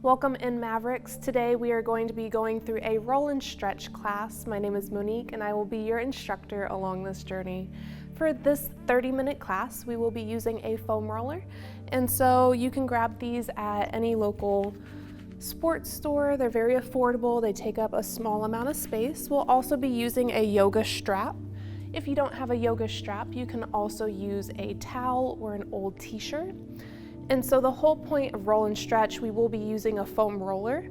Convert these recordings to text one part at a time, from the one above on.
Welcome in Mavericks. Today we are going to be going through a roll and stretch class. My name is Monique and I will be your instructor along this journey. For this 30-minute class, we will be using a foam roller. And so you can grab these at any local sports store. They're very affordable. They take up a small amount of space. We'll also be using a yoga strap. If you don't have a yoga strap, you can also use a towel or an old t-shirt. And so the whole point of roll and stretch, we will be using a foam roller.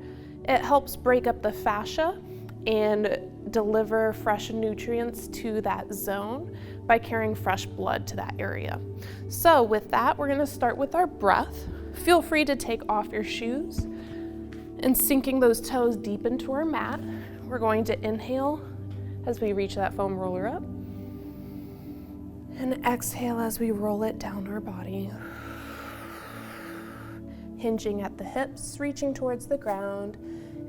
It helps break up the fascia and deliver fresh nutrients to that zone by carrying fresh blood to that area. So with that, we're gonna start with our breath. Feel free to take off your shoes and sinking those toes deep into our mat. We're going to inhale as we reach that foam roller up and exhale as we roll it down our body. Hinging at the hips, reaching towards the ground.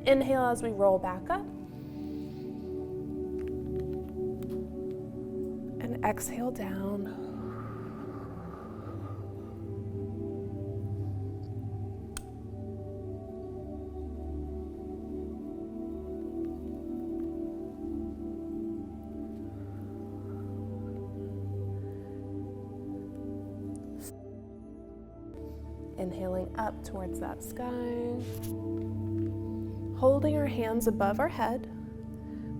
Inhale as we roll back up. And exhale down. Inhaling up towards that sky. Holding our hands above our head,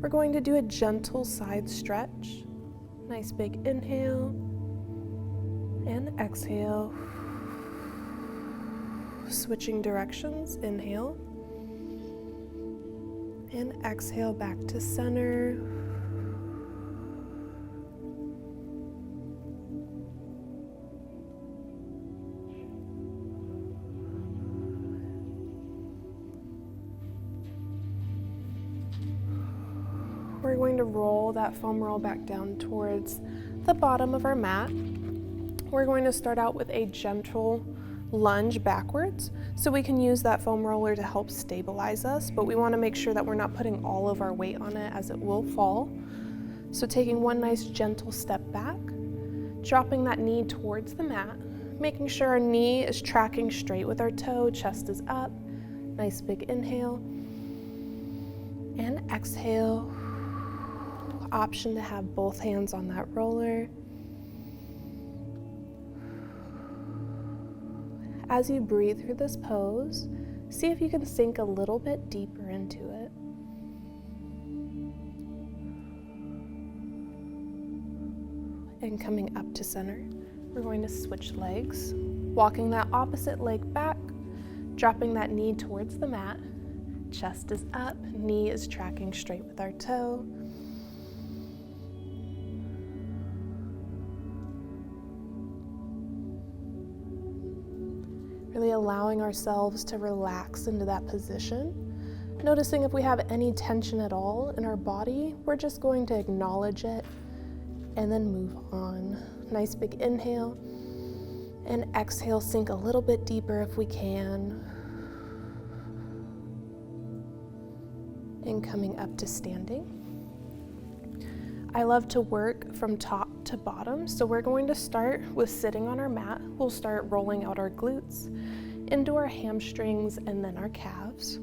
we're going to do a gentle side stretch. Nice big inhale and exhale. Switching directions, inhale and exhale back to center. We're going to roll that foam roll back down towards the bottom of our mat. We're going to start out with a gentle lunge backwards, so we can use that foam roller to help stabilize us, but we want to make sure that we're not putting all of our weight on it as it will fall. So taking one nice gentle step back, dropping that knee towards the mat, making sure our knee is tracking straight with our toe, chest is up. Nice big inhale and exhale. Option to have both hands on that roller. As you breathe through this pose, see if you can sink a little bit deeper into it. And coming up to center, we're going to switch legs, walking that opposite leg back, dropping that knee towards the mat. Chest is up, knee is tracking straight with our toe. Really allowing ourselves to relax into that position. Noticing if we have any tension at all in our body, we're just going to acknowledge it and then move on. Nice big inhale and exhale, sink a little bit deeper if we can. And coming up to standing. I love to work from top to bottom, so we're going to start with sitting on our mat. We'll start rolling out our glutes into our hamstrings and then our calves.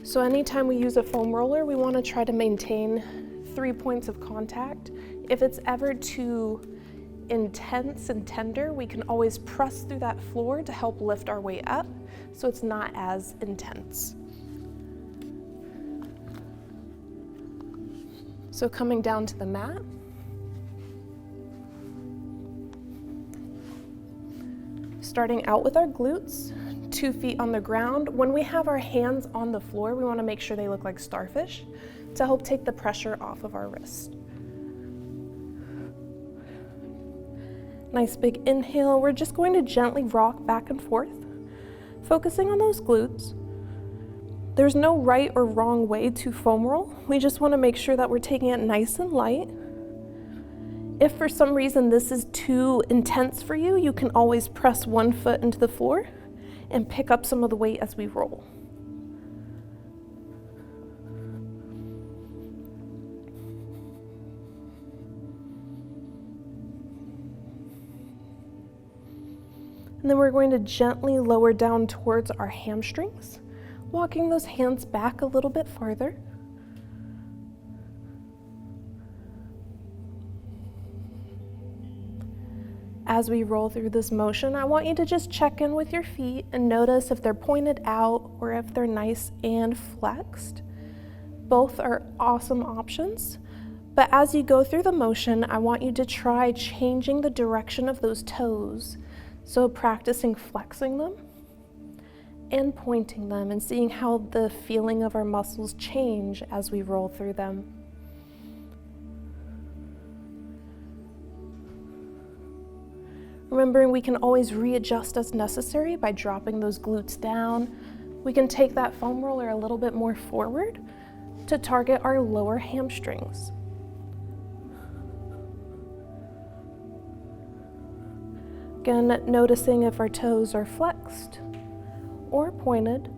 So anytime we use a foam roller, we want to try to maintain 3 points of contact. If it's ever too intense and tender, we can always press through that floor to help lift our way up so it's not as intense. So coming down to the mat, starting out with our glutes, 2 feet on the ground. When we have our hands on the floor, we want to make sure they look like starfish to help take the pressure off of our wrist. Nice big inhale. We're just going to gently rock back and forth, focusing on those glutes. There's no right or wrong way to foam roll. We just want to make sure that we're taking it nice and light. If for some reason this is too intense for you, you can always press one foot into the floor and pick up some of the weight as we roll. And then we're going to gently lower down towards our hamstrings, walking those hands back a little bit farther. As we roll through this motion, I want you to just check in with your feet and notice if they're pointed out or if they're nice and flexed. Both are awesome options, but as you go through the motion, I want you to try changing the direction of those toes. So practicing flexing them and pointing them and seeing how the feeling of our muscles change as we roll through them. Remembering we can always readjust as necessary by dropping those glutes down. We can take that foam roller a little bit more forward to target our lower hamstrings. Again, noticing if our toes are flexed or pointed.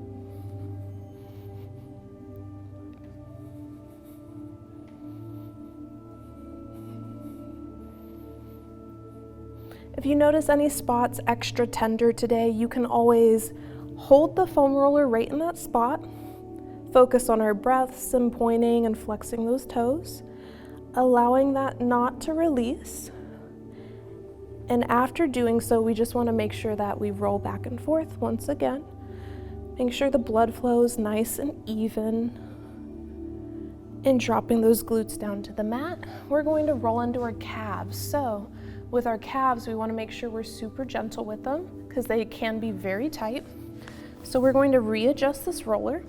If you notice any spots extra tender today, you can always hold the foam roller right in that spot, focus on our breaths and pointing and flexing those toes, allowing that knot to release. And after doing so, we just want to make sure that we roll back and forth once again. Make sure the blood flow is nice and even. And dropping those glutes down to the mat, we're going to roll into our calves. So with our calves, we want to make sure we're super gentle with them because they can be very tight. So we're going to readjust this roller.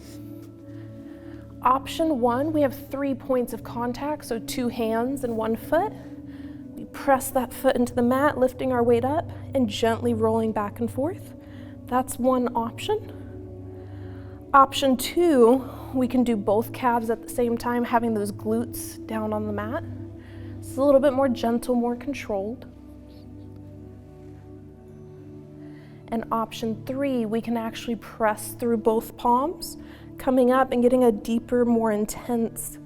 Option 1, we have 3 points of contact, so 2 hands and 1 foot. We press that foot into the mat, lifting our weight up and gently rolling back and forth. That's one option. Option 2, we can do both calves at the same time, having those glutes down on the mat. It's a little bit more gentle, more controlled. And option 3, we can actually press through both palms, coming up and getting a deeper, more intense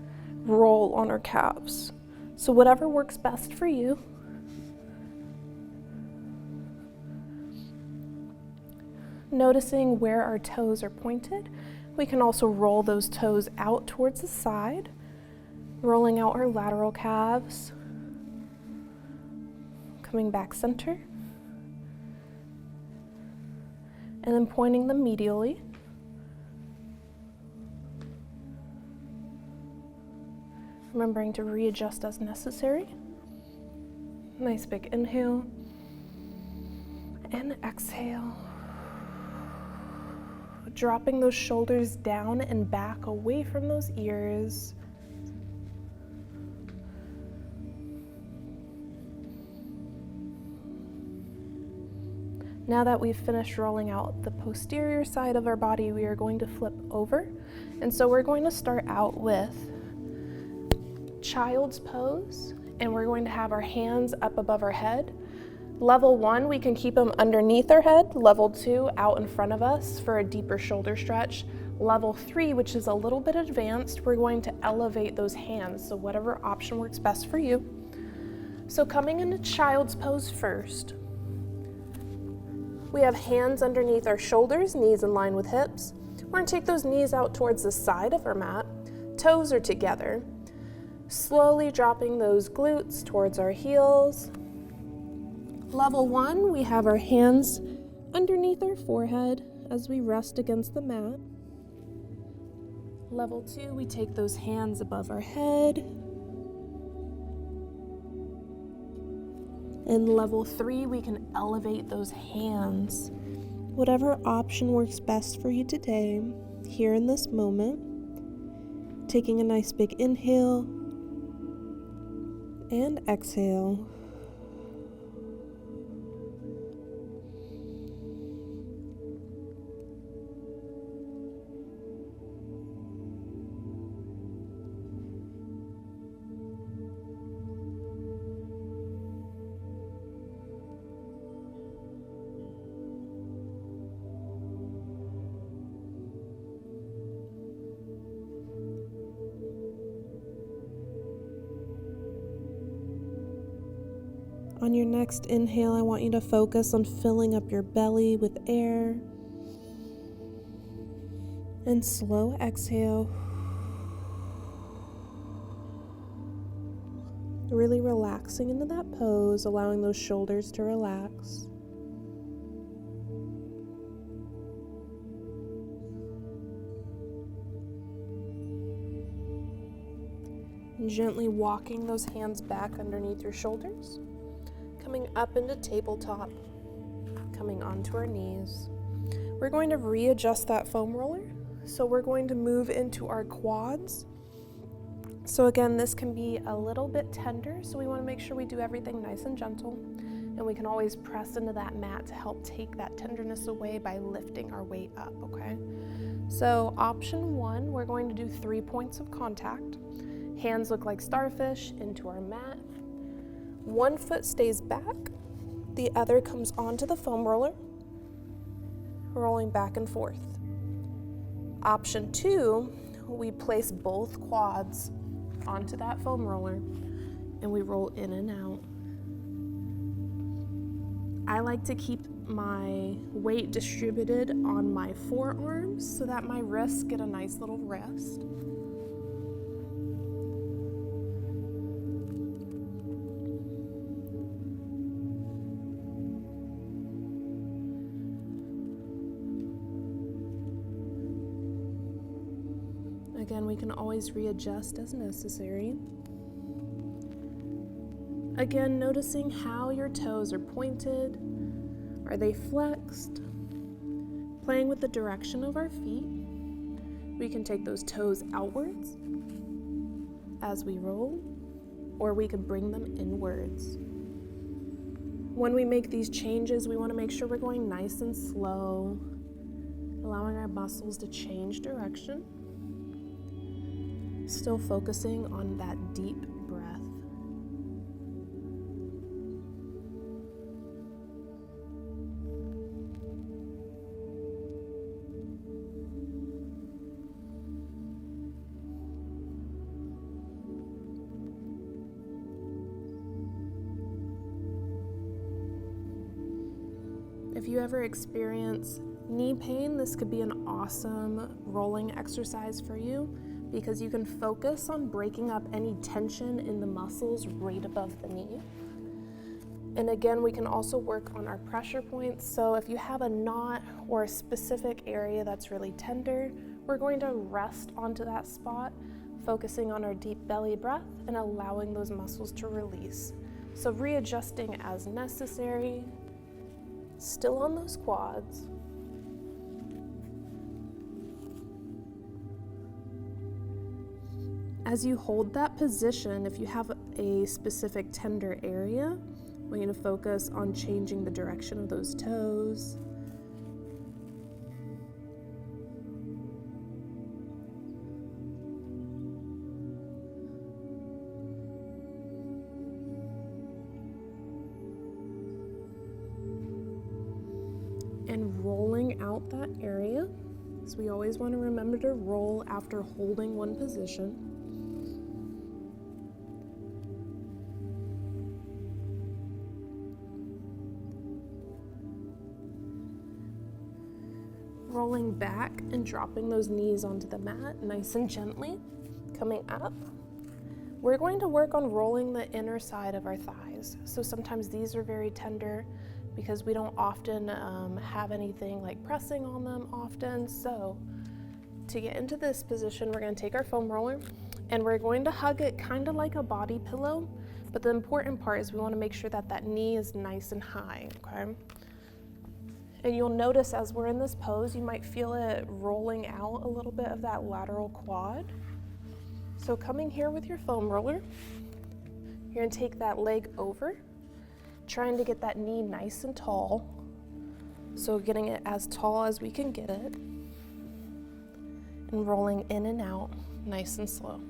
roll on our calves. So whatever works best for you. Noticing where our toes are pointed, we can also roll those toes out towards the side, rolling out our lateral calves, coming back center, and then pointing them medially. Remembering to readjust as necessary. Nice big inhale and exhale. Dropping those shoulders down and back away from those ears. Now that we've finished rolling out the posterior side of our body, we are going to flip over. And so we're going to start out with child's pose, and we're going to have our hands up above our head. Level 1, we can keep them underneath our head. Level 2, out in front of us for a deeper shoulder stretch. Level 3, which is a little bit advanced, we're going to elevate those hands. So whatever option works best for you. So coming into child's pose first, we have hands underneath our shoulders, knees in line with hips. We're going to take those knees out towards the side of our mat. Toes are together. Slowly dropping those glutes towards our heels. Level 1, we have our hands underneath our forehead as we rest against the mat. Level 2, we take those hands above our head. And level 3, we can elevate those hands. Whatever option works best for you today, here in this moment. Taking a nice big inhale and exhale. On your next inhale, I want you to focus on filling up your belly with air. And slow exhale. Really relaxing into that pose, allowing those shoulders to relax. And gently walking those hands back underneath your shoulders, coming up into tabletop, coming onto our knees. We're going to readjust that foam roller. So we're going to move into our quads. So again, this can be a little bit tender, so we want to make sure we do everything nice and gentle. And we can always press into that mat to help take that tenderness away by lifting our weight up, okay? So option 1, we're going to do 3 points of contact. Hands look like starfish into our mat. One foot stays back, the other comes onto the foam roller, rolling back and forth. Option 2, we place both quads onto that foam roller and we roll in and out. I like to keep my weight distributed on my forearms so that my wrists get a nice little rest. Again, we can always readjust as necessary. Again, noticing how your toes are pointed. Are they flexed? Playing with the direction of our feet. We can take those toes outwards as we roll, or we can bring them inwards. When we make these changes, we want to make sure we're going nice and slow, allowing our muscles to change direction. Still focusing on that deep breath. If you ever experience knee pain, this could be an awesome rolling exercise for you, because you can focus on breaking up any tension in the muscles right above the knee. And again, we can also work on our pressure points. So if you have a knot or a specific area that's really tender, we're going to rest onto that spot, focusing on our deep belly breath and allowing those muscles to release. So readjusting as necessary, still on those quads. As you hold that position, if you have a specific tender area, we're going to focus on changing the direction of those toes. And rolling out that area. So we always want to remember to roll after holding one position. Rolling back and dropping those knees onto the mat nice and gently, coming up. We're going to work on rolling the inner side of our thighs. So sometimes these are very tender because we don't often have anything like pressing on them often. So to get into this position, we're going to take our foam roller and we're going to hug it kind of like a body pillow. But the important part is we want to make sure that that knee is nice and high, okay? And you'll notice as we're in this pose, you might feel it rolling out a little bit of that lateral quad. So coming here with your foam roller, you're gonna take that leg over, trying to get that knee nice and tall. So getting it as tall as we can get it, and rolling in and out, nice and slow.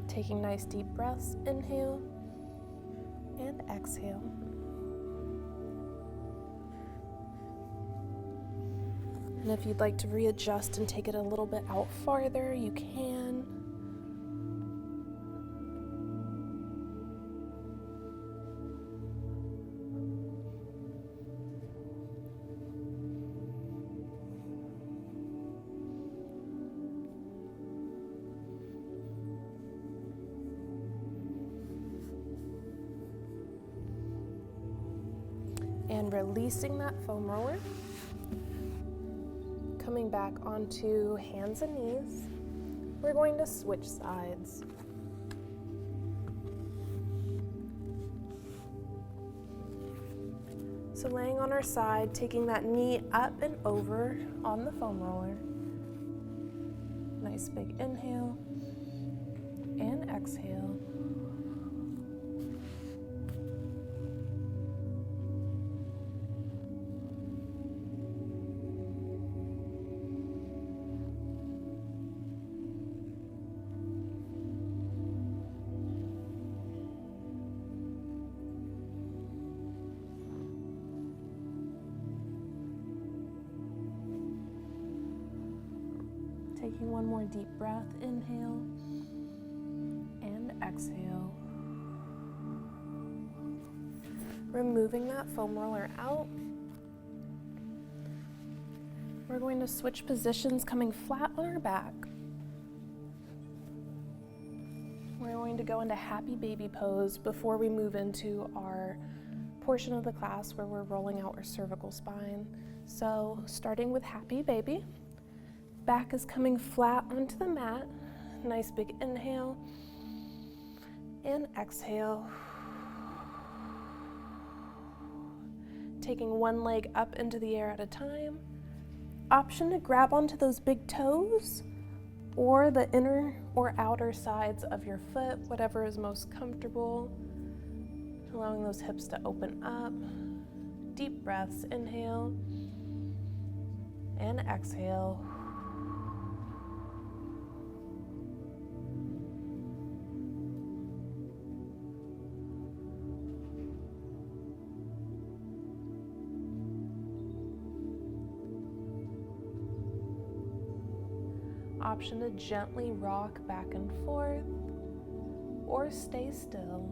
Taking nice deep breaths, inhale and exhale. And if you'd like to readjust and take it a little bit out farther, you can. And releasing that foam roller. Coming back onto hands and knees. We're going to switch sides. So laying on our side, taking that knee up and over on the foam roller. Nice big inhale and exhale. Taking one more deep breath, inhale and exhale. Removing that foam roller out. We're going to switch positions, coming flat on our back. We're going to go into happy baby pose before we move into our portion of the class where we're rolling out our cervical spine. So starting with happy baby. Back is coming flat onto the mat. Nice big inhale and exhale. Taking one leg up into the air at a time. Option to grab onto those big toes or the inner or outer sides of your foot, whatever is most comfortable. Allowing those hips to open up. Deep breaths, inhale and exhale. Option to gently rock back and forth or stay still.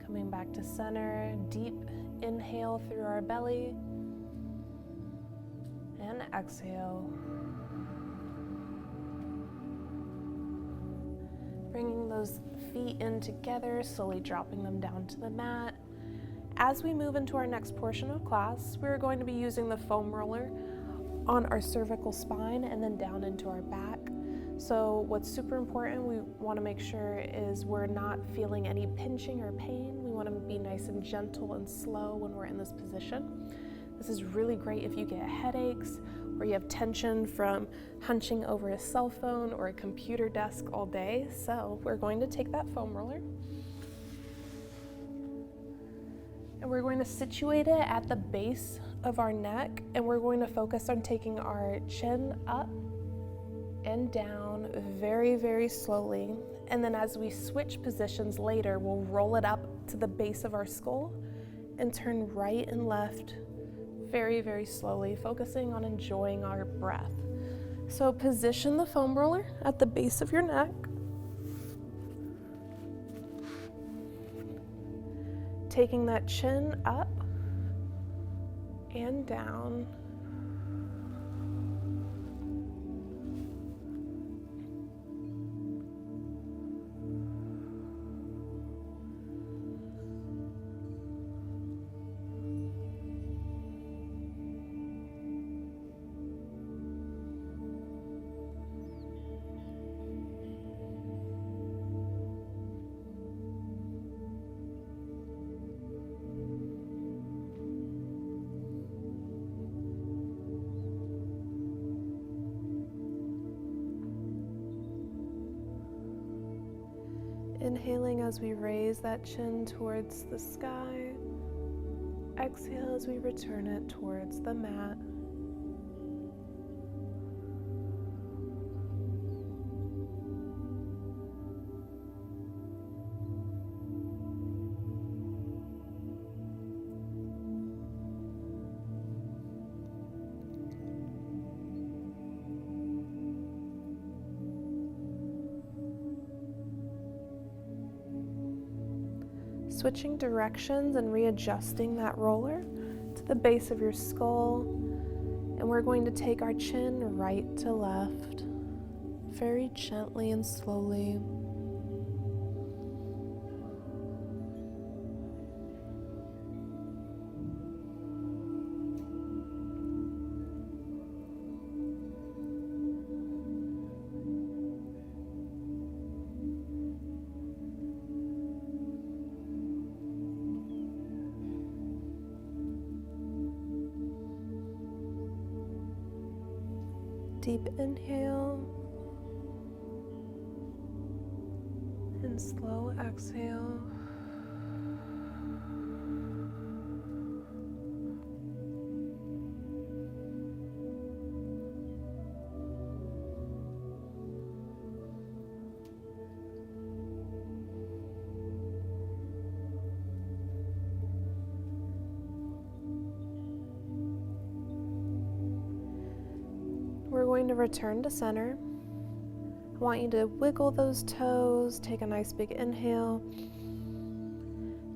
Coming back to center, deep inhale through our belly and exhale. Bringing those feet in together, slowly dropping them down to the mat. As we move into our next portion of class, we're going to be using the foam roller on our cervical spine and then down into our back. So what's super important, we want to make sure is we're not feeling any pinching or pain. We want to be nice and gentle and slow when we're in this position. This is really great if you get headaches or you have tension from hunching over a cell phone or a computer desk all day. So we're going to take that foam roller and we're going to situate it at the base of our neck, and we're going to focus on taking our chin up and down very, very slowly. And then as we switch positions later, we'll roll it up to the base of our skull and turn right and left very, very slowly, focusing on enjoying our breath. So position the foam roller at the base of your neck. Taking that chin up and down. Inhaling as we raise that chin towards the sky. Exhale as we return it towards the mat. Switching directions and readjusting that roller to the base of your skull. And we're going to take our chin right to left, very gently and slowly. Deep inhale and slow exhale. We're going to return to center. I want you to wiggle those toes, take a nice big inhale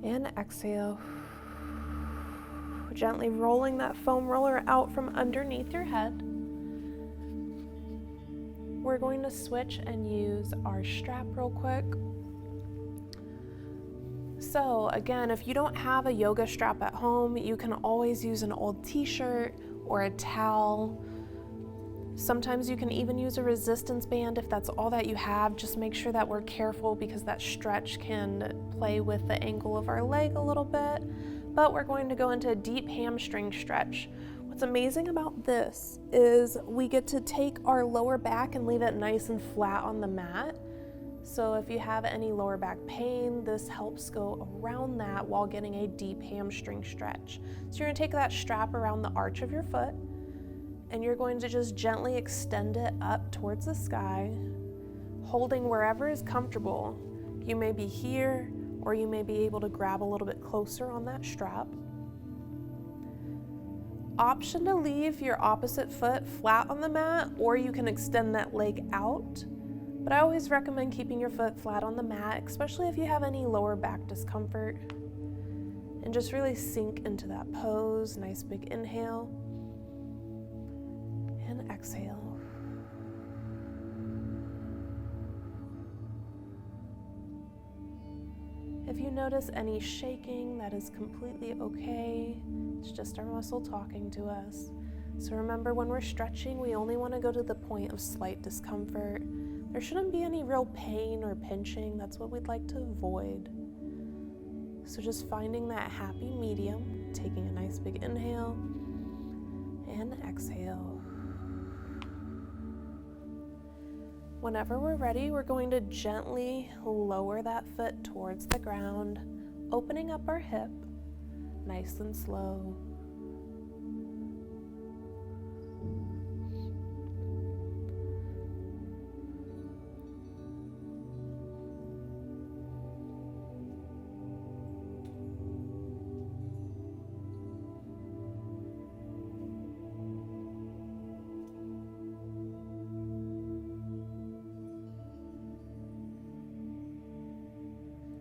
and exhale. Gently rolling that foam roller out from underneath your head. We're going to switch and use our strap real quick. So again, if you don't have a yoga strap at home, you can always use an old t-shirt or a towel. Sometimes you can even use a resistance band if that's all that you have. Just make sure that we're careful because that stretch can play with the ankle of our leg a little bit. But we're going to go into a deep hamstring stretch. What's amazing about this is we get to take our lower back and leave it nice and flat on the mat. So if you have any lower back pain, this helps go around that while getting a deep hamstring stretch. So you're going to take that strap around the arch of your foot, and you're going to just gently extend it up towards the sky, holding wherever is comfortable. You may be here, or you may be able to grab a little bit closer on that strap. Option to leave your opposite foot flat on the mat, or you can extend that leg out. But I always recommend keeping your foot flat on the mat, especially if you have any lower back discomfort. And just really sink into that pose. Nice big inhale. And exhale. If you notice any shaking, that is completely okay. It's just our muscle talking to us. So remember, when we're stretching, we only want to go to the point of slight discomfort. There shouldn't be any real pain or pinching. That's what we'd like to avoid. So just finding that happy medium, taking a nice big inhale and exhale. Whenever we're ready, we're going to gently lower that foot towards the ground, opening up our hip, nice and slow.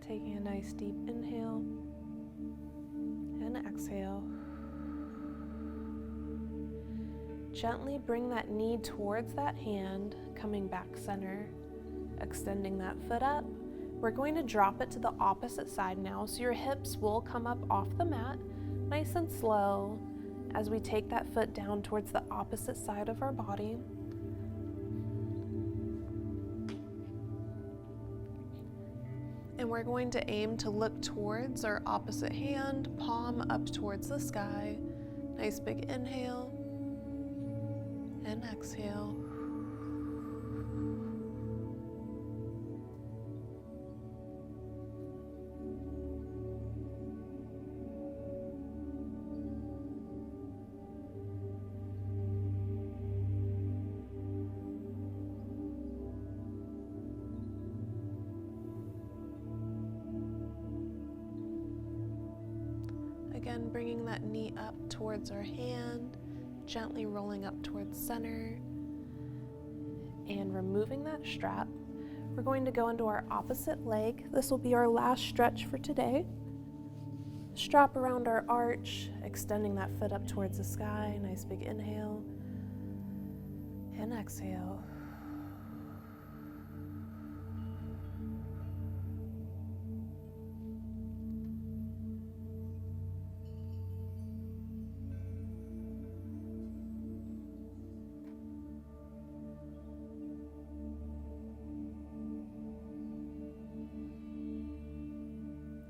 Taking a nice deep inhale and exhale. Gently bring that knee towards that hand, coming back center, extending that foot up. We're going to drop it to the opposite side now, so your hips will come up off the mat, nice and slow, as we take that foot down towards the opposite side of our body. And we're going to aim to look towards our opposite hand, palm up towards the sky. Nice big inhale and exhale. Again, bringing that knee up towards our hand, gently rolling up towards center, and removing that strap. We're going to go into our opposite leg. This will be our last stretch for today. Strap around our arch, extending that foot up towards the sky. Nice big inhale and exhale.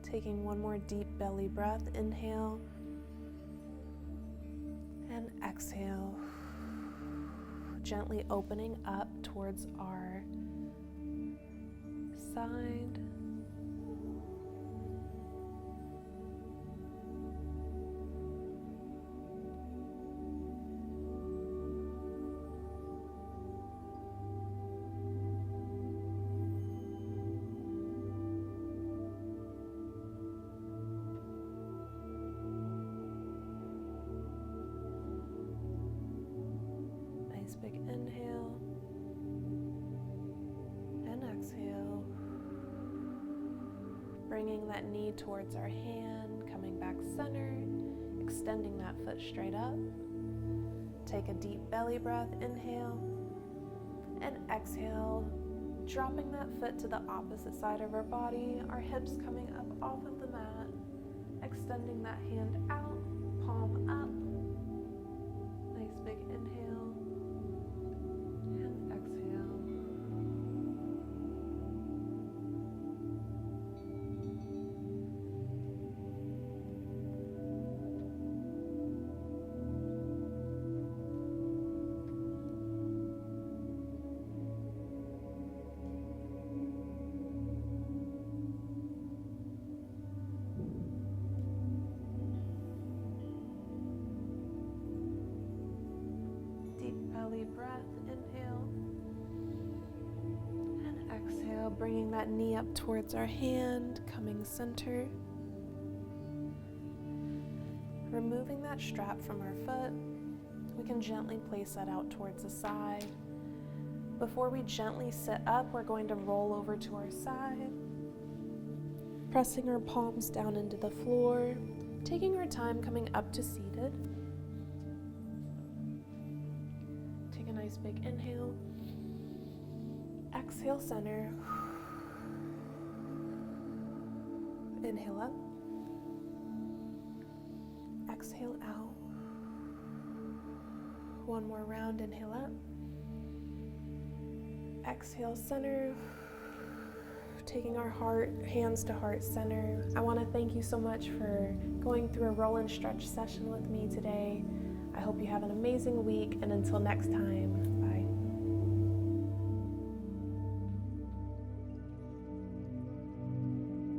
Taking one more deep belly breath, inhale and exhale, gently opening up towards our side. Big inhale and exhale, bringing that knee towards our hand, coming back center, extending that foot straight up. Take a deep belly breath, inhale and exhale, dropping that foot to the opposite side of our body, our hips coming up off of the mat, extending that hand out, palm up. Nice big inhale. Belly breath, inhale and exhale, bringing that knee up towards our hand, coming center. Removing that strap from our foot, we can gently place that out towards the side. Before we gently sit up, we're going to roll over to our side, pressing our palms down into the floor, taking our time coming up to seated. Nice big inhale, exhale center, inhale up, exhale out, one more round, inhale up, exhale center, taking our hands to heart center. I want to thank you so much for going through a roll and stretch session with me today. I hope you have an amazing week, and until next time.